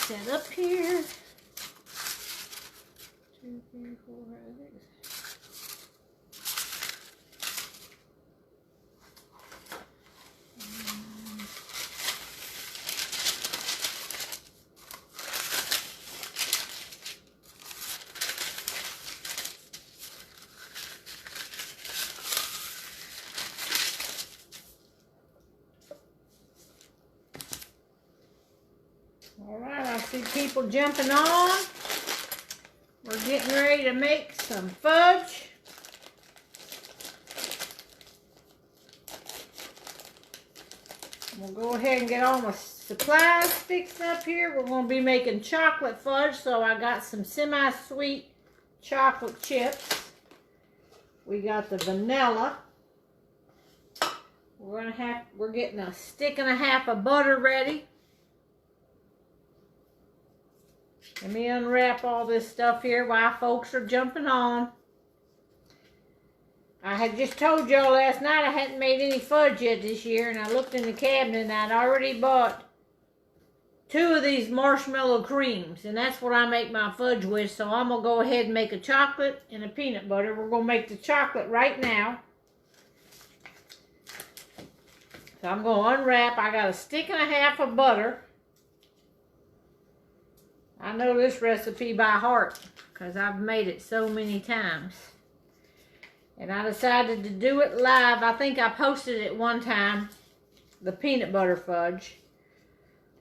set up here. 2, 3, 4, 5, 6. Alright, I see people jumping on. We're getting ready to make some fudge. We'll go ahead and get all my supplies fixed up here. We're going to be making chocolate fudge, so I got some semi-sweet chocolate chips. We got the vanilla. We're getting a stick and a half of butter ready. Let me unwrap all this stuff here while folks are jumping on. I had just told y'all last night I hadn't made any fudge yet this year, and I looked in the cabinet and I'd already bought 2 of these marshmallow creams, and that's what I make my fudge with. So I'm going to go ahead and make a chocolate and a peanut butter. We're going to make the chocolate right now. So I'm going to unwrap. I got a stick and a half of butter. I know this recipe by heart because I've made it so many times. And I decided to do it live. I think I posted it one time, the peanut butter fudge.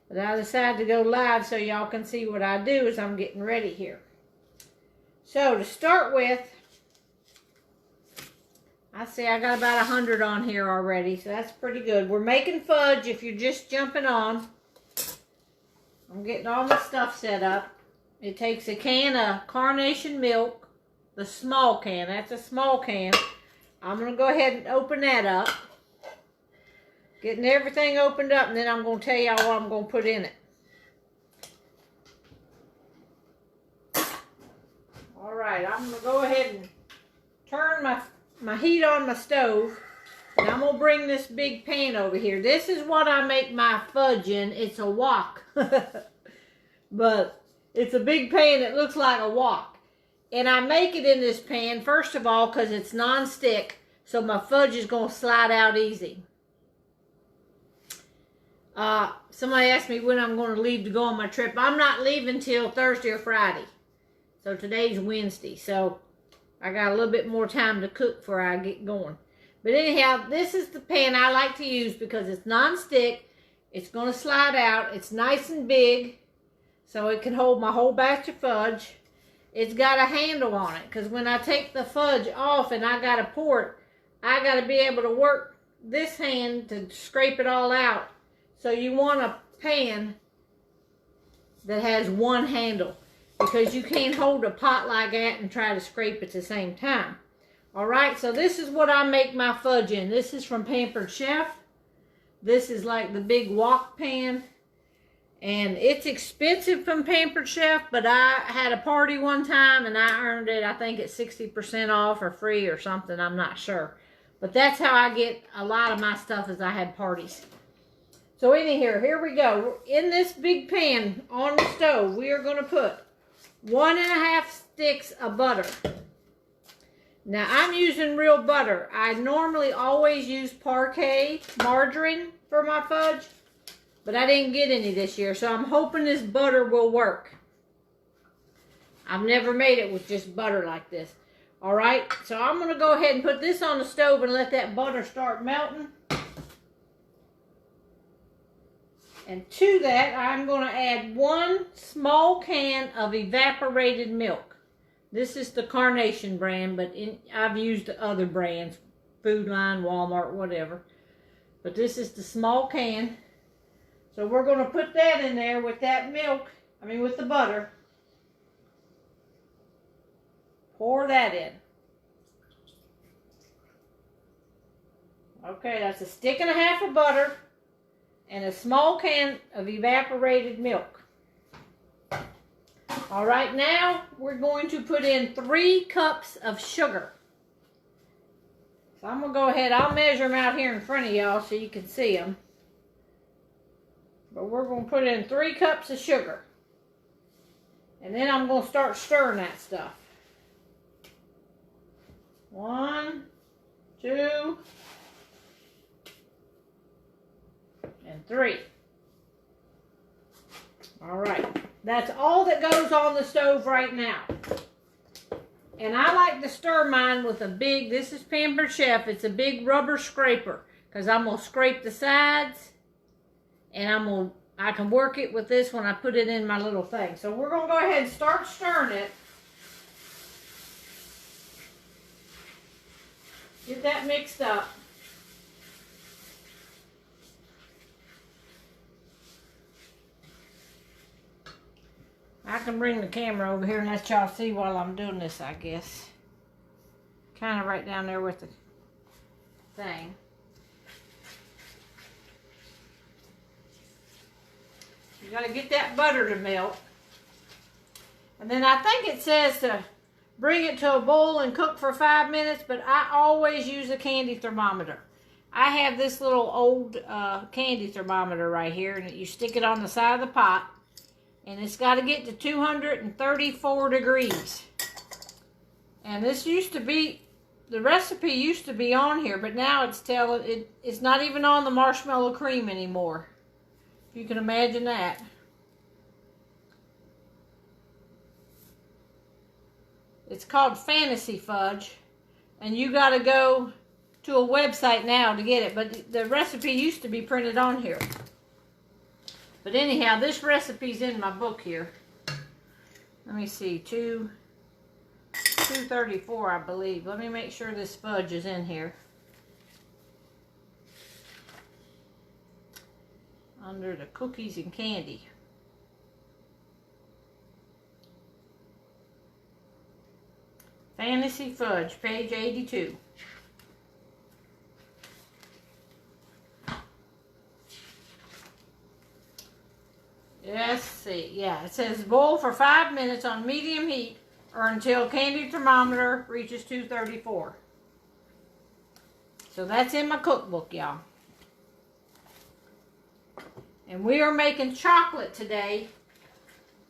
But I decided to go live so y'all can see what I do as I'm getting ready here. So to start with, I see I got about 100 on here already, so that's pretty good. We're making fudge if you're just jumping on. I'm getting all my stuff set up. It takes a can of carnation milk, the small can. That's a small can. I'm going to go ahead and open that up. Getting everything opened up, and then I'm going to tell y'all what I'm going to put in it. Alright, I'm going to go ahead and turn my heat on my stove. And I'm going to bring this big pan over here. This is what I make my fudge in. It's a wok. But it's a big pan that looks like a wok. And I make it in this pan, first of all, because it's non-stick. So my fudge is going to slide out easy. Somebody asked me when I'm going to leave to go on my trip. I'm not leaving till Thursday or Friday. So today's Wednesday. So I got a little bit more time to cook before I get going. But anyhow, this is the pan I like to use because it's non-stick. It's going to slide out. It's nice and big, so it can hold my whole batch of fudge. It's got a handle on it because when I take the fudge off and I got to pour it, I got to be able to work this hand to scrape it all out. So you want a pan that has one handle because you can't hold a pot like that and try to scrape at the same time. Alright, so this is what I make my fudge in. This is from Pampered Chef. This is like the big wok pan. And it's expensive from Pampered Chef, but I had a party one time and I earned it, I think it's 60% off or free or something, I'm not sure. But that's how I get a lot of my stuff as I had parties. So anyhow, here we go. In this big pan on the stove, we are going to put 1.5 sticks of butter. Now, I'm using real butter. I normally always use Parquet margarine for my fudge, but I didn't get any this year, so I'm hoping this butter will work. I've never made it with just butter like this. All right, so I'm going to go ahead and put this on the stove and let that butter start melting. And to that, I'm going to add 1 small can of evaporated milk. This is the Carnation brand, but I've used other brands, Food Line, Walmart, whatever. But this is the small can. So we're going to put that in there with that milk, with the butter. Pour that in. Okay, that's a stick and a half of butter and a small can of evaporated milk. All right, now we're going to put in 3 cups of sugar. So I'm going to go ahead, I'll measure them out here in front of y'all so you can see them. But we're going to put in 3 cups of sugar. And then I'm going to start stirring that stuff. 1, 2, and 3. All right. That's all that goes on the stove right now. And I like to stir mine with a big, this is Pampered Chef, it's a big rubber scraper. Because I'm going to scrape the sides. And I can work it with this when I put it in my little thing. So we're going to go ahead and start stirring it. Get that mixed up. I can bring the camera over here and let y'all see while I'm doing this, I guess. Kind of right down there with the thing. You got to get that butter to melt. And then I think it says to bring it to a boil and cook for 5 minutes, but I always use a candy thermometer. I have this little old candy thermometer right here, and you stick it on the side of the pot, and it's got to get to 234 degrees. And this used to be, the recipe used to be on here, but now it's not even on the marshmallow cream anymore. You can imagine that. It's called Fantasy Fudge, and you got to go to a website now to get it, but the recipe used to be printed on here. But anyhow, this recipe's in my book here. Let me see, 234, I believe. Let me make sure this fudge is in here. Under the cookies and candy. Fantasy Fudge, page 82. Let's see. Yeah, it says boil for 5 minutes on medium heat or until candy thermometer reaches 234. So that's in my cookbook, y'all. And we are making chocolate today.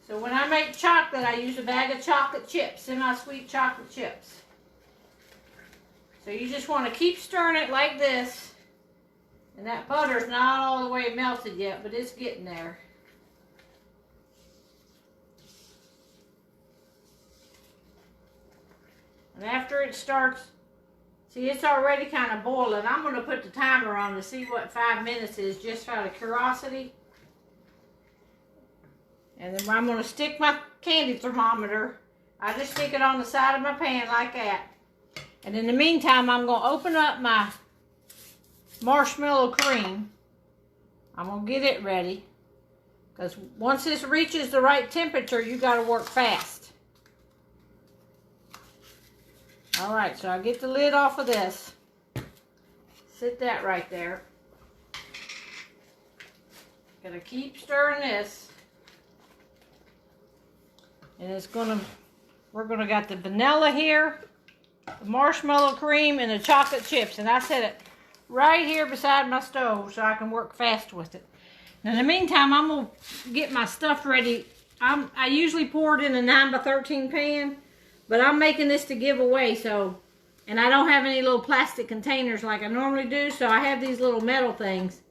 So when I make chocolate, I use a bag of chocolate chips, semi-sweet chocolate chips. So you just want to keep stirring it like this. And that butter's not all the way melted yet, but it's getting there. And after it starts, see, it's already kind of boiling. I'm going to put the timer on to see what 5 minutes is, just out of curiosity. And then I'm going to stick my candy thermometer. I just stick it on the side of my pan like that. And in the meantime, I'm going to open up my marshmallow cream. I'm going to get it ready. Because once this reaches the right temperature, you got to work fast. Alright, so I get the lid off of this. Sit that right there. Gotta keep stirring this. And we're gonna got the vanilla here, the marshmallow cream, and the chocolate chips. And I set it right here beside my stove so I can work fast with it. Now, in the meantime, I'm gonna get my stuff ready. I usually pour it in a 9x13 pan. But I'm making this to give away, and I don't have any little plastic containers like I normally do, so I have these little metal things.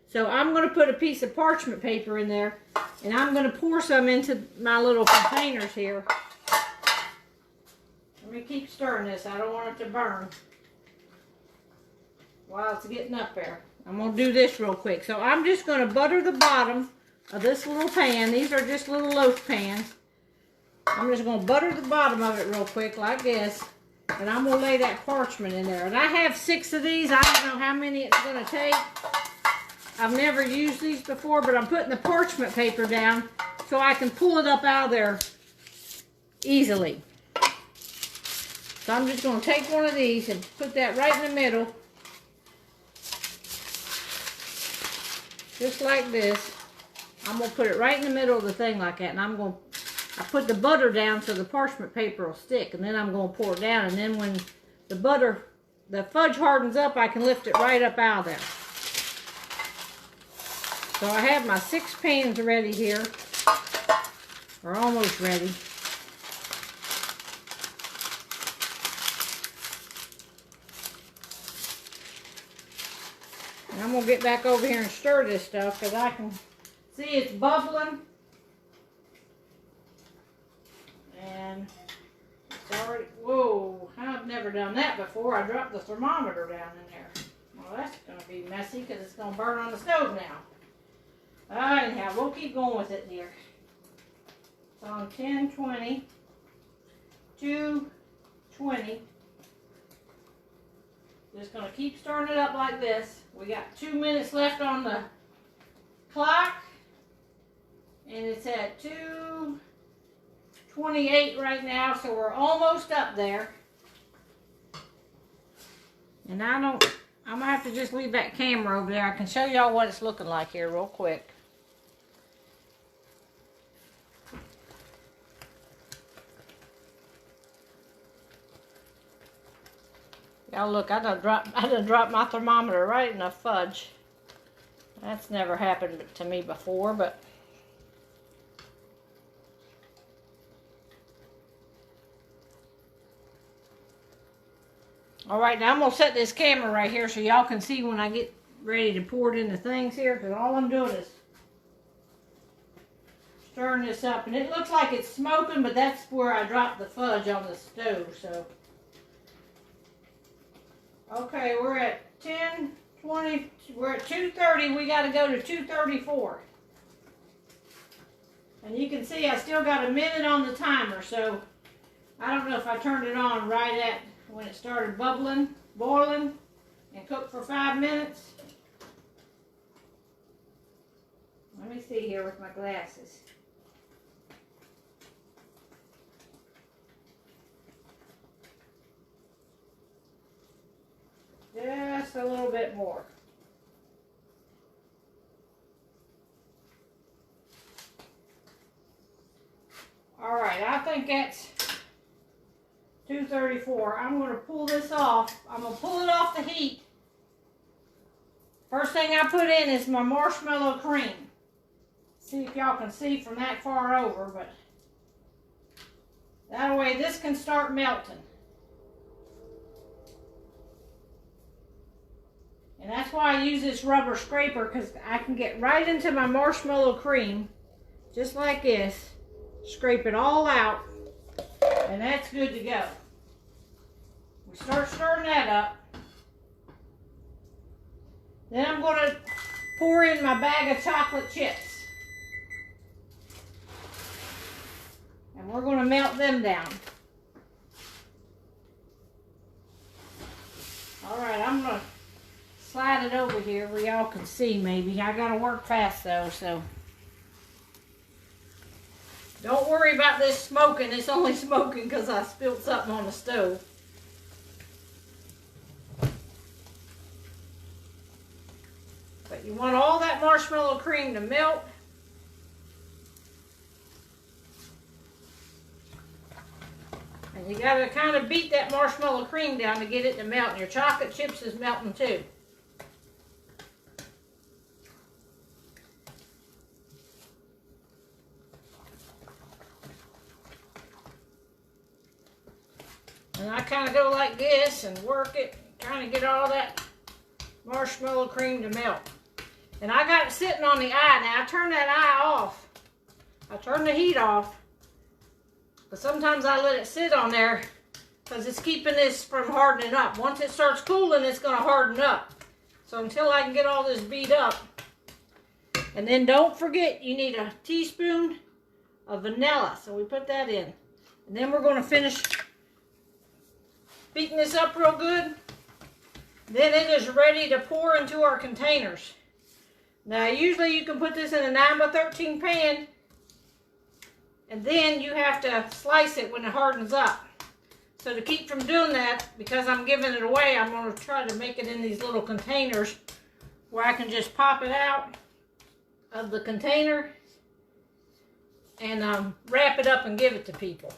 So I'm going to put a piece of parchment paper in there, and I'm going to pour some into my little containers here. Let me keep stirring this. I don't want it to burn while it's getting up there. I'm going to do this real quick. So I'm just going to butter the bottom of this little pan. These are just little loaf pans. I'm just going to butter the bottom of it real quick like this. And I'm going to lay that parchment in there. And I have 6 of these. I don't know how many it's going to take. I've never used these before, but I'm putting the parchment paper down so I can pull it up out of there easily. So I'm just going to take one of these and put that right in the middle. Just like this. I'm going to put it right in the middle of the thing like that. And I put the butter down so the parchment paper will stick, and then I'm going to pour it down, and then when the fudge hardens up, I can lift it right up out of there. So I have my 6 pans ready here, We're almost ready. And I'm going to get back over here and stir this stuff because I can see it's bubbling. And it's already, whoa, I've never done that before. I dropped the thermometer down in there. Well, that's going to be messy because it's going to burn on the stove now. Anyhow, we'll keep going with it here. It's on 10:20, 2:20. Just going to keep stirring it up like this. We got 2 minutes left on the clock. And it's at 2:28 right now, so we're almost up there. And I'm going to have to just leave that camera over there. I can show y'all what it's looking like here real quick. Y'all look, I done dropped my thermometer right in the fudge. That's never happened to me before, but all right, now I'm going to set this camera right here so y'all can see when I get ready to pour it into things here, because all I'm doing is stirring this up. And it looks like it's smoking, but that's where I dropped the fudge on the stove, so. Okay, we're at 10:20, we're at 2:30, we got to go to 2:34. And you can see I still got a minute on the timer, so I don't know if I turned it on right at when it started bubbling, boiling, and cooked for 5 minutes. Let me see here with my glasses. Just a little bit more. All right, I think that's 2:34. I'm going to pull this off. I'm going to pull it off the heat. First thing I put in is my marshmallow cream. See if y'all can see from that far over, but that way this can start melting. And that's why I use this rubber scraper, because I can get right into my marshmallow cream, just like this, scrape it all out, and that's good to go. We start stirring that up. Then I'm going to pour in my bag of chocolate chips. And we're going to melt them down. All right, I'm going to slide it over here where y'all can see maybe. I got to work fast though, so. Don't worry about this smoking. It's only smoking because I spilled something on the stove. But you want all that marshmallow cream to melt. And you got to kind of beat that marshmallow cream down to get it to melt. And your chocolate chips is melting too. And I kind of go like this and work it, kind of get all that marshmallow cream to melt. And I got it sitting on the eye. Now I turn that eye off. I turn the heat off. But sometimes I let it sit on there because it's keeping this from hardening up. Once it starts cooling, it's going to harden up. So until I can get all this beat up. And then don't forget, you need a teaspoon of vanilla. So we put that in. And then we're going to finish beating this up real good. Then it is ready to pour into our containers. Now usually you can put this in a 9x13 pan, and then you have to slice it when it hardens up. So to keep from doing that, because I'm giving it away, I'm going to try to make it in these little containers where I can just pop it out of the container and wrap it up and give it to people.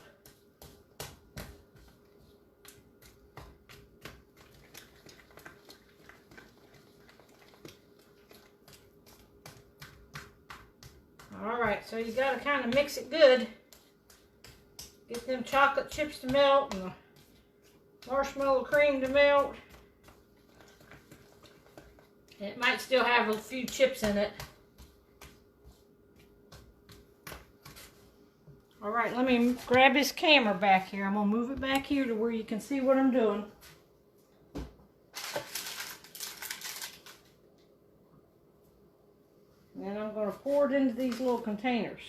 All right, so you got to kind of mix it good. Get them chocolate chips to melt and the marshmallow cream to melt. And it might still have a few chips in it. All right, let me grab this camera back here. I'm gonna move it back here to where you can see what I'm doing. And then I'm gonna pour it into these little containers.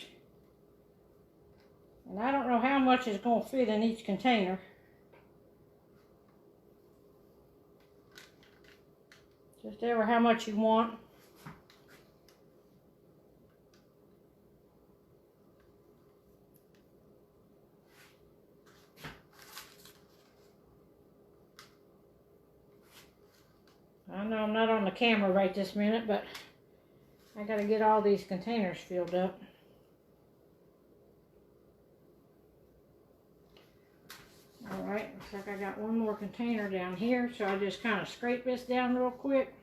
And I don't know how much is gonna fit in each container. Just ever how much you want. I know I'm not on the camera right this minute, but I gotta get all these containers filled up. Alright, looks like I got one more container down here, so I just kind of scrape this down real quick.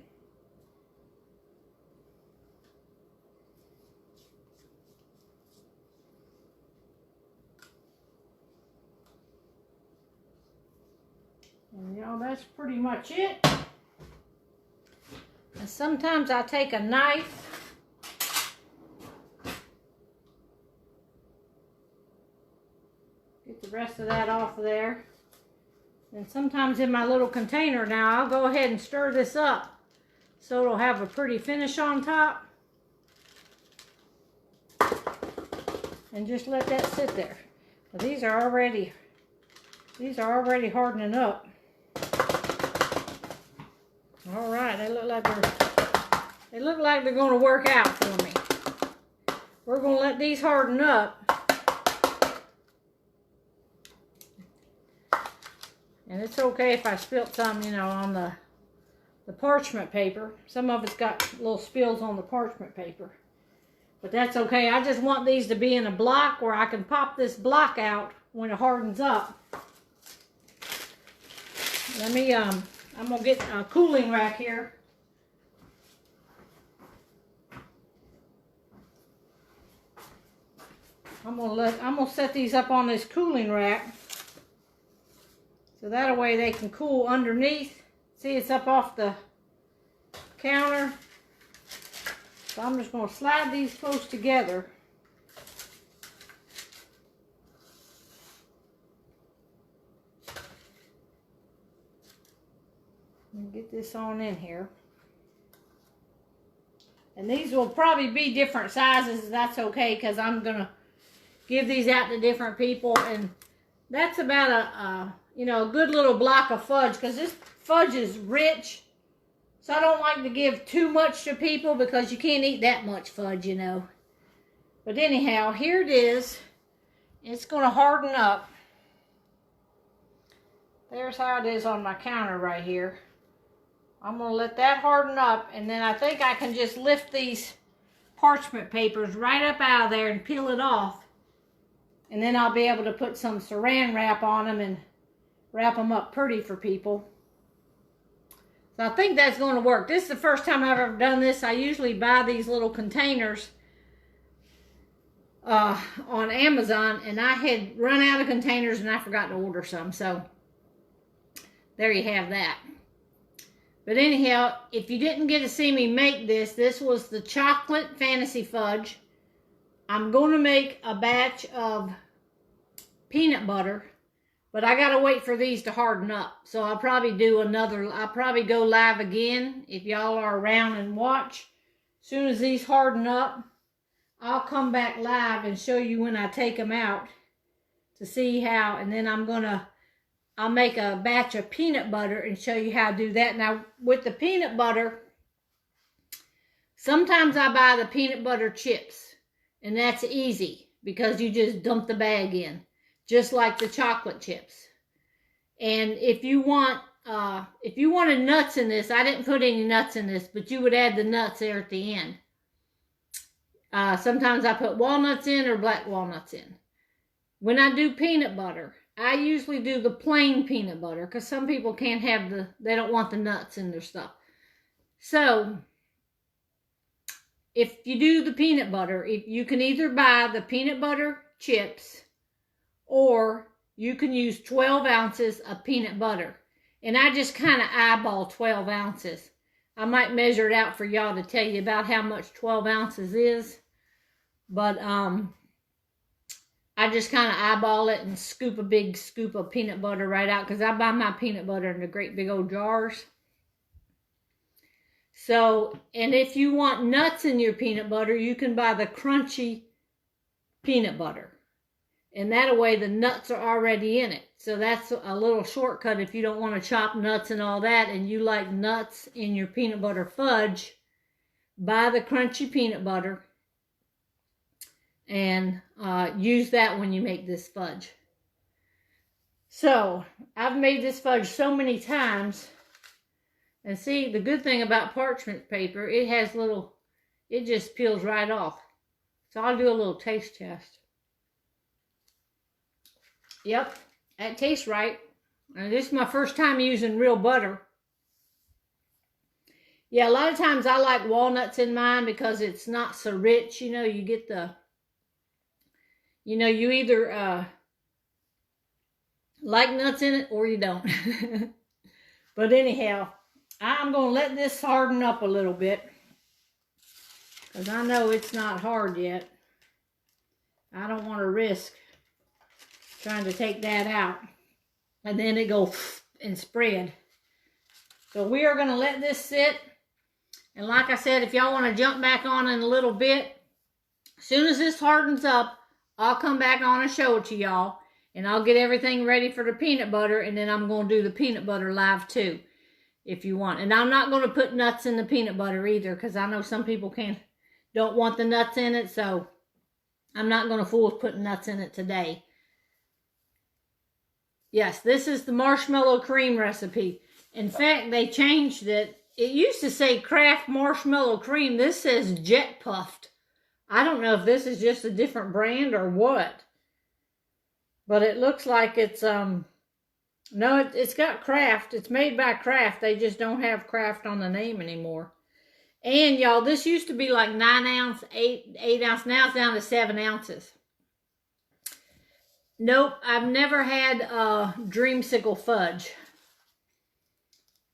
And y'all, that's pretty much it. And sometimes I take a knife get the rest of that off of there. And sometimes in my little container now, I'll go ahead and stir this up so it'll have a pretty finish on top. And just let that sit there. Well, these are already hardening up. All right, they look like they're going to work out for me. We're going to let these harden up. And it's okay if I spilt some, you know, on the parchment paper. Some of it's got little spills on the parchment paper. But that's okay. I just want these to be in a block where I can pop this block out when it hardens up. Let me, I'm going to get a cooling rack here. I'm going to set these up on this cooling rack. So that way they can cool underneath. See, it's up off the counter. So I'm just going to slide these close together. And get this on in here. And these will probably be different sizes. That's okay, because I'm going to give these out to different people. And that's about a good little block of fudge, because this fudge is rich. So I don't like to give too much to people because you can't eat that much fudge, you know. But anyhow, here it is. It's going to harden up. There's how it is on my counter right here. I'm going to let that harden up, and then I think I can just lift these parchment papers right up out of there and peel it off. And then I'll be able to put some saran wrap on them and wrap them up pretty for people. So I think that's going to work. This is the first time I've ever done this. I usually buy these little containers on Amazon, and I had run out of containers and I forgot to order some. So there you have that. But anyhow, if you didn't get to see me make this, this was the chocolate fantasy fudge. I'm going to make a batch of peanut butter, but I got to wait for these to harden up. So I'll probably do I'll probably go live again if y'all are around and watch. As soon as these harden up, I'll come back live and show you when I take them out to see how, and then I'll make a batch of peanut butter and show you how to do that. Now, with the peanut butter, sometimes I buy the peanut butter chips, and that's easy because you just dump the bag in, just like the chocolate chips. And if you wanted nuts in this, I didn't put any nuts in this, but you would add the nuts there at the end. Sometimes I put walnuts in or black walnuts in. When I do peanut butter, I usually do the plain peanut butter because some people can't have they don't want the nuts in their stuff. So, if you do the peanut butter, you can either buy the peanut butter chips or you can use 12 ounces of peanut butter. And I just kind of eyeball 12 ounces. I might measure it out for y'all to tell you about how much 12 ounces is. But I just kind of eyeball it and scoop a big scoop of peanut butter right out, because I buy my peanut butter in the great big old jars. So, and if you want nuts in your peanut butter, you can buy the crunchy peanut butter. And that way the nuts are already in it. So that's a little shortcut if you don't want to chop nuts and all that and you like nuts in your peanut butter fudge. Buy the crunchy peanut butter and use that when you make this fudge. So, I've made this fudge so many times. And see, the good thing about parchment paper, it has it just peels right off. So I'll do a little taste test. Yep, that tastes right. And this is my first time using real butter. Yeah, a lot of times I like walnuts in mine because it's not so rich. You know, you get you either like nuts in it or you don't. But anyhow, I'm going to let this harden up a little bit, because I know it's not hard yet. I don't want to risk trying to take that out and then it go and spread. So we are going to let this sit. And like I said, if y'all want to jump back on in a little bit, as soon as this hardens up, I'll come back on and show it to y'all. And I'll get everything ready for the peanut butter, and then I'm going to do the peanut butter live too, if you want. And I'm not going to put nuts in the peanut butter either, because I know some people don't want the nuts in it, so I'm not going to fool with putting nuts in it today. Yes, this is the marshmallow cream recipe. In fact, they changed it. It used to say Kraft Marshmallow Cream. This says Jet Puffed. I don't know if this is just a different brand or what. But it looks like it's, no, it's got Kraft. It's made by Kraft. They just don't have Kraft on the name anymore. And y'all, this used to be like 9 ounce, 8 ounce. Now it's down to 7 ounces. Nope, I've never had dreamsicle fudge.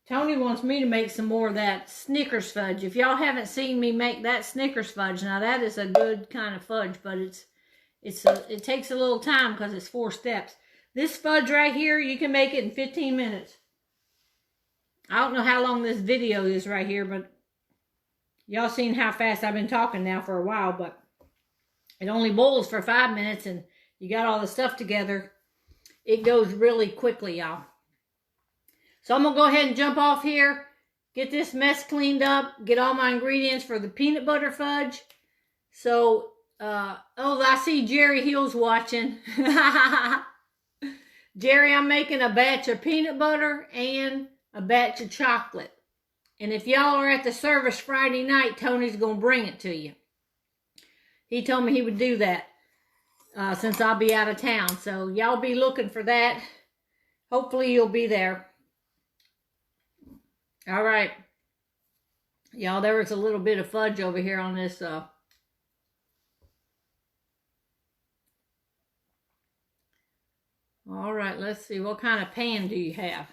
Tony wants me to make some more of that Snickers fudge. If y'all haven't seen me make that Snickers fudge, now that is a good kind of fudge, but it takes a little time because it's 4 steps. This fudge right here, you can make it in 15 minutes. I don't know how long this video is right here, but y'all seen how fast I've been talking now for a while, but it only boils for 5 minutes and you got all the stuff together. It goes really quickly, y'all. So I'm going to go ahead and jump off here, get this mess cleaned up, get all my ingredients for the peanut butter fudge. So, oh, I see Jerry Hill's watching. Jerry, I'm making a batch of peanut butter and a batch of chocolate. And if y'all are at the service Friday night, Tony's going to bring it to you. He told me he would do that. Since I'll be out of town. So y'all be looking for that. Hopefully you'll be there. All right. Y'all, there was a little bit of fudge over here on this. All right, let's see. What kind of pan do you have?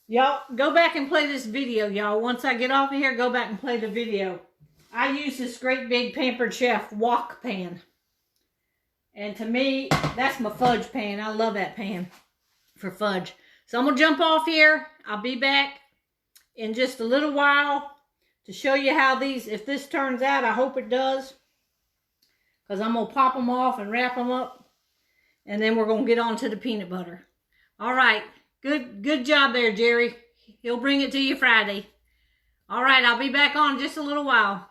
Y'all, go back and play this video, y'all. Once I get off of here, go back and play the video. I use this great big Pampered Chef wok pan. And to me, that's my fudge pan. I love that pan for fudge. So I'm going to jump off here. I'll be back in just a little while to show you how these, if this turns out, I hope it does. Because I'm going to pop them off and wrap them up. And then we're going to get on to the peanut butter. All right. Good job there, Jerry. He'll bring it to you Friday. All right. I'll be back on in just a little while.